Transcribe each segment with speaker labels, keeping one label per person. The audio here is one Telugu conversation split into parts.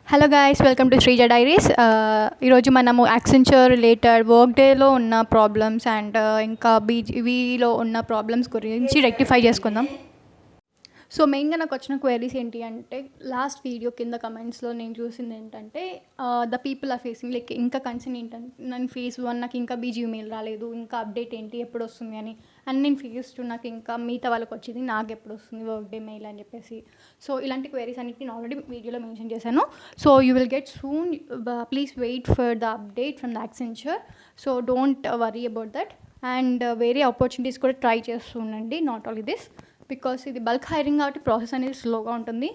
Speaker 1: Hello guys, welcome to Sreeja diaries. ఈరోజు మనము యాక్సెంచర్ రిలేటెడ్ వర్క్ డేలో ఉన్న ప్రాబ్లమ్స్ అండ్ ఇంకా బీజీవీలో ఉన్న ప్రాబ్లమ్స్ గురించి రెక్టిఫై చేసుకుందాం. సో మెయిన్గా నాకు వచ్చిన క్వైరీస్ ఏంటి అంటే, లాస్ట్ వీడియో కింద కమెంట్స్లో నేను చూసింది ఏంటంటే, the people are facing like ఇంకా కన్సర్న్ ఏంటంటే, నేను ఫేస్ 1 నాకు ఇంకా బీజీవీ మెయిల్ రాలేదు, ఇంకా అప్డేట్ ఏంటి ఎప్పుడు వస్తుంది అని. అండ్ నేను ఫేస్ 2 నాకు ఇంకా మిగతా వాళ్ళకి వచ్చింది, నాకు ఎప్పుడు వస్తుంది వర్క్ డే మెయిల్ అని చెప్పేసి. సో ఇలాంటి క్వైరీస్ అన్నిటి నేను ఆల్రెడీ వీడియోలో మెన్షన్ చేశాను. So you will get soon. Please wait for the update from the Accenture. So don't worry about that. And వేరే ఆపర్చునిటీస్ కూడా ట్రై చేస్తూ ఉండండి, నాట్ ఓన్లీ దిస్. బికాస్ ఇది బల్క్ హైరింగ్ కాబట్టి ప్రాసెస్ అనేది స్లోగా ఉంటుంది.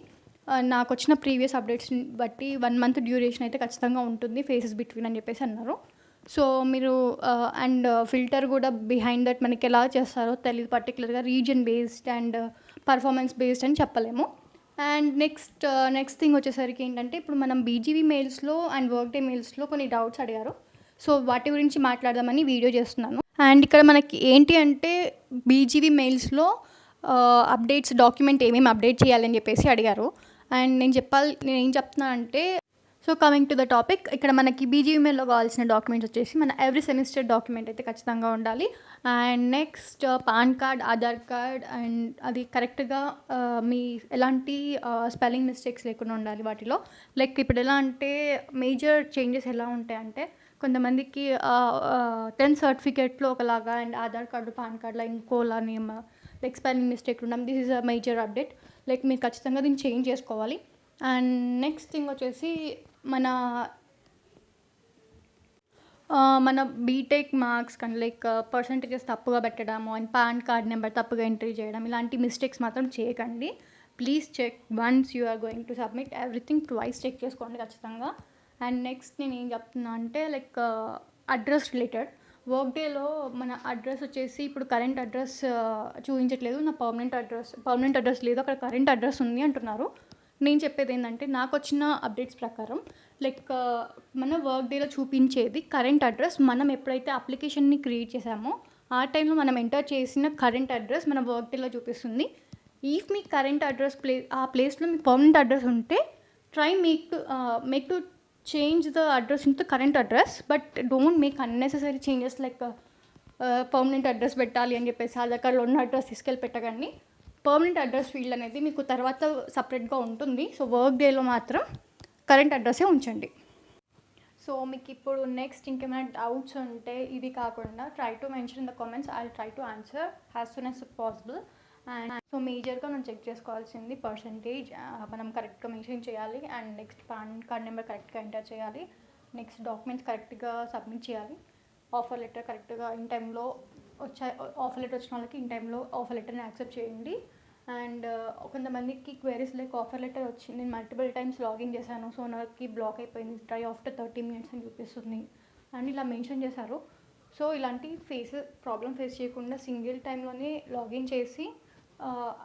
Speaker 1: నాకు వచ్చిన ప్రీవియస్ అప్డేట్స్ని బట్టి 1 month డ్యూరేషన్ అయితే ఖచ్చితంగా ఉంటుంది ఫేసెస్ బిట్వీన్ అని చెప్పేసి అన్నారు. సో మీరు అండ్ ఫిల్టర్ కూడా బిహైండ్ దట్ మనకి ఎలా చేస్తారో తెలియదు, పర్టికులర్గా region based and performance based అని చెప్పలేము. అండ్ నెక్స్ట్ థింగ్ వచ్చేసరికి ఏంటంటే, ఇప్పుడు మనం బీజీవీ మెయిల్స్లో అండ్ వర్క్ డే మెయిల్స్లో కొన్ని డౌట్స్ అడిగారు. సో వాటి గురించి మాట్లాడదామని వీడియో చేస్తున్నాను. అండ్ ఇక్కడ మనకి ఏంటి అంటే, బీజీవీ మెయిల్స్లో అప్డేట్స్ డాక్యుమెంట్ ఏమేమి అప్డేట్ చేయాలని చెప్పేసి అడిగారు. అండ్ నేను ఏం చెప్తున్నాను అంటే, so coming to the topic, ఇక్కడ మనకి బీజీవీమెయిల్లో కావాల్సిన డాక్యుమెంట్స్ వచ్చేసి మన ఎవ్రీ సెమిస్టర్ డాక్యుమెంట్ అయితే ఖచ్చితంగా ఉండాలి. And next pan card, Aadhaar card, and అది కరెక్ట్గా మీ ఎలాంటి స్పెల్లింగ్ మిస్టేక్స్ లేకుండా ఉండాలి వాటిలో. లైక్ ఇప్పుడు ఎలా అంటే, మేజర్ చేంజెస్ ఎలా ఉంటాయంటే, కొంతమందికి 10th సర్టిఫికేట్లో ఒకలాగా అండ్ ఆధార్ కార్డు పాన్ కార్డులో ఇంకోలా నేమ్, లైక్ స్పెల్లింగ్ మిస్టేక్ ఉండడం. This is a major update. Like మీరు ఖచ్చితంగా దీన్ని చేంజ్ చేసుకోవాలి. అండ్ నెక్స్ట్ థింగ్ వచ్చేసి మన బీటెక్ మార్క్స్ కానీ లైక్ పర్సంటేజెస్ తప్పుగా పెట్టడము అండ్ పాన్ కార్డ్ నెంబర్ తప్పుగా ఎంట్రీ చేయడం, ఇలాంటి మిస్టేక్స్ మాత్రం చేయకండి. Please check once you are going to submit everything, twice check చేసుకోండి ఖచ్చితంగా. అండ్ నెక్స్ట్ నేను ఏం చెప్తున్నా అంటే, లైక్ అడ్రస్ రిలేటెడ్ వర్క్ డేలో మన అడ్రస్ వచ్చేసి ఇప్పుడు కరెంట్ అడ్రస్ చూపించట్లేదు, నా పర్మనెంట్ అడ్రస్ లేదు, అక్కడ కరెంట్ అడ్రస్ ఉంది అంటున్నారు. నేను చెప్పేది ఏంటంటే, నాకు వచ్చిన అప్డేట్స్ ప్రకారం లైక్ మన వర్క్ డేలో చూపించేది కరెంట్ అడ్రస్ మనం ఎప్పుడైతే అప్లికేషన్ని క్రియేట్ చేసామో ఆ టైంలో మనం ఎంటర్ చేసిన కరెంట్ అడ్రస్ మన వర్క్ డేలో చూపిస్తుంది. ఇఫ్ మీ కరెంట్ అడ్రస్ ఆ ప్లేస్లో మీ పర్మనెంట్ అడ్రస్ ఉంటే try make to change the address into current address, but don't make unnecessary changes like permanent address పెట్టాలి అని చెప్పేసి ఆధార్ కార్డులో ఉన్న అడ్రస్ తీసుకెళ్ళి పెట్టకండి. పర్మనెంట్ అడ్రస్ ఫీల్డ్ అనేది మీకు తర్వాత సపరేట్గా ఉంటుంది. సో వర్క్ డేలో మాత్రం కరెంట్ అడ్రస్సే ఉంచండి. సో మీకు ఇప్పుడు నెక్స్ట్ ఇంకేమైనా డౌట్స్ ఉంటే ఇవి కాకుండా try to mention in the comments, I will try to answer as soon as possible. And so మేజర్గా మనం చెక్ చేసుకోవాల్సింది పర్సంటేజ్ మనం కరెక్ట్గా మెన్షన్ చేయాలి. And next pan card number కరెక్ట్గా ఎంటర్ చేయాలి. నెక్స్ట్ డాక్యుమెంట్స్ కరెక్ట్గా సబ్మిట్ చేయాలి. ఆఫర్ లెటర్ కరెక్ట్గా ఇన్ టైంలో ఆఫర్ లెటర్ వచ్చిన వాళ్ళకి ఇన్ టైంలో ఆఫర్ లెటర్ని యాక్సెప్ట్ చేయండి. అండ్ కొంతమందికి క్వైరీస్ లైక్ ఆఫర్ లెటర్ వచ్చింది, నేను మల్టిపుల్ టైమ్స్ లాగిన్ చేశాను, సో నాకు బ్లాక్ అయిపోయింది, ట్రై ఆఫ్టర్ 30 minutes అని చూపిస్తుంది అండ్ ఇలా మెన్షన్ చేశారు. సో ఇలాంటి ప్రాబ్లమ్ ఫేస్ చేయకుండా సింగిల్ టైంలోనే లాగిన్ చేసి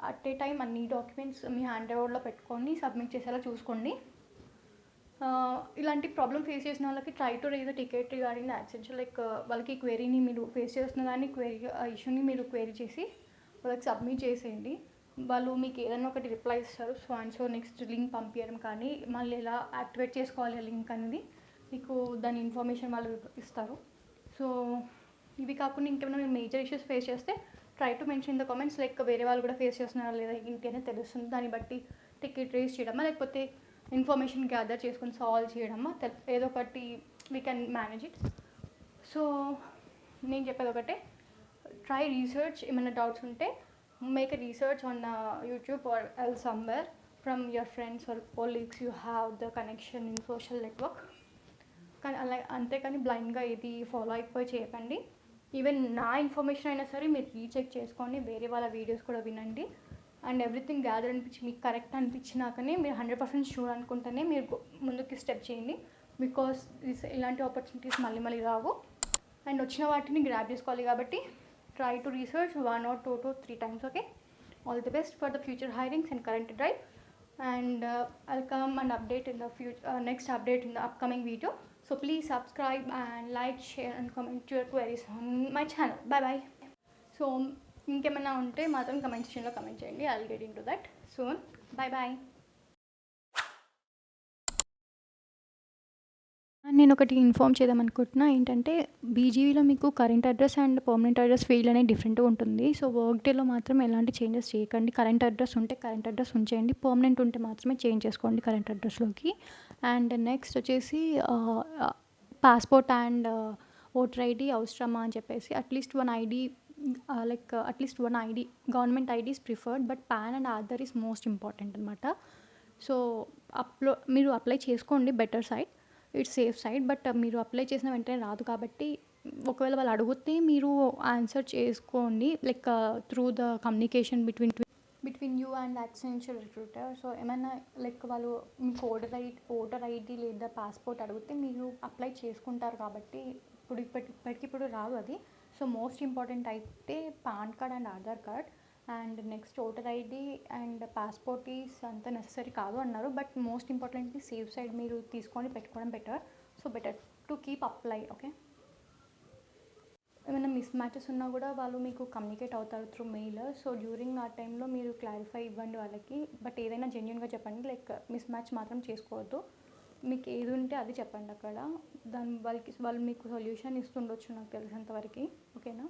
Speaker 1: అట్ ఏ టైం అన్ని డాక్యుమెంట్స్ మీ హ్యాండ్ ఓవర్లో పెట్టుకొని సబ్మిట్ చేసేలా చూసుకోండి. ఇలాంటి ప్రాబ్లమ్ ఫేస్ చేసిన వాళ్ళకి try to raise the ticket regarding the Accenture. Like వాళ్ళకి క్వైరీని మీరు ఫేస్ చేస్తున్న దాన్ని ఇష్యూని మీరు క్వైరీ చేసి వాళ్ళకి సబ్మిట్ చేసేయండి. వాళ్ళు మీకు ఏదైనా ఒకటి రిప్లై ఇస్తారు. సో నెక్స్ట్ లింక్ పంపించడం కానీ మళ్ళీ ఎలా యాక్టివేట్ చేసుకోవాలి ఆ లింక్ అనేది మీకు దాని ఇన్ఫర్మేషన్ వాళ్ళు ఇస్తారు. సో ఇవి కాకుండా ఇంకేమైనా మీరు మేజర్ ఇష్యూస్ ఫేస్ చేస్తే try to mention in the comments. Like వేరే వాళ్ళు కూడా ఫేస్ చేస్తున్నారా లేదా ఇంటి అనేది తెలుస్తుంది. దాన్ని బట్టి టికెట్ రేస్ చేయడమా లేకపోతే ఇన్ఫర్మేషన్ గ్యాదర్ చేసుకొని సాల్వ్ చేయడమా ఏదో ఒకటి we can manage it. So నేను చెప్పేది ఒకటే, ట్రై రీసెర్చ్. ఏమైనా డౌట్స్ ఉంటే make a research on YouTube or else somewhere from your friends or colleagues you have the connection in social network. కానీ అంతేకాని బ్లైండ్గా ఇది ఫాలో అయిపోయి చేయకండి. ఈవెన్ నా ఇన్ఫర్మేషన్ అయినా సరే మీరు రీచెక్ చేసుకోండి, వేరే వాళ్ళ వీడియోస్ కూడా వినండి. అండ్ ఎవ్రీథింగ్ గ్యాదర్ అనిపించి మీకు కరెక్ట్ అనిపించినాకనే మీరు 100% షూర్ అనుకుంటేనే మీరు ముందుకి స్టెప్ చేయండి. బికాస్ ఇలాంటి ఆపర్చునిటీస్ మళ్ళీ రావు అండ్ వచ్చిన వాటిని గ్రాబ్ చేసుకోవాలి. కాబట్టి try to research 1 or 2 to 3 times. Okay, all the best for the future hirings and current drive. And I'll come and update in the next update in the upcoming video. So please subscribe and like, share and comment your queries on my channel. Bye bye. So ఇంకేమైనా ఉంటే మాత్రం కమెంట్ సెక్షన్లో కమెంట్ చేయండి. I'll get into that soon. Bye bye. నేను ఒకటి ఇన్ఫార్మ్ చేద్దాం అనుకుంటున్నా ఏంటంటే బీజీవీలో మీకు current address and permanent address field అనేది డిఫరెంట్గా ఉంటుంది. సో వర్క్ డేలో మాత్రం ఎలాంటి చేంజెస్ చేయకండి. కరెంట్ అడ్రస్ ఉంటే కరెంట్ అడ్రస్ ఉంచేయండి. పర్మనెంట్ ఉంటే మాత్రమే చేంజ్ చేసుకోండి కరెంట్ అడ్రస్లోకి. అండ్ నెక్స్ట్ వచ్చేసి పాస్పోర్ట్ అండ్ ఓటర్ ఐడి అవసరమా అని చెప్పేసి at least one ID at least one ID government ID is preferred, but pan and Aadhaar is most important అనమాట. సో మీరు అప్లై చేసుకోండి, better side, it's safe side. But మీరు అప్లై చేసిన వెంటనే రాదు కాబట్టి ఒకవేళ వాళ్ళు అడిగితే మీరు ఆన్సర్ చేసుకోండి through the communication between you and Accenture recruiter. So ఏమైనా వాళ్ళు మీకు ఓటర్ ఐడి లేదా పాస్పోర్ట్ అడిగితే మీరు అప్లై చేసుకుంటారు కాబట్టి ఇప్పటికిప్పుడు రాదు అది. సో మోస్ట్ ఇంపార్టెంట్ అయితే pan card and Aadhaar card. And next voter ID and passport is అంత నెససరీ కాదు అన్నారు, but most importantly safe side మీరు తీసుకొని పెట్టుకోవడం better. So better to keep apply. Okay, ఏమైనా మిస్ మ్యాచెస్ ఉన్నా కూడా వాళ్ళు మీకు కమ్యూనికేట్ అవుతారు త్రూ మెయిల్. సో డ్యూరింగ్ ఆ టైంలో మీరు క్లారిఫై ఇవ్వండి వాళ్ళకి. బట్ ఏదైనా జెన్యున్గా చెప్పండి, మిస్ మ్యాచ్ మాత్రం చేసుకోవద్దు. మీకు ఏది ఉంటే అది చెప్పండి అక్కడ. వాళ్ళు మీకు సొల్యూషన్ ఇస్తుండొచ్చు నాకు తెలిసినంతవరకు. ఓకేనా?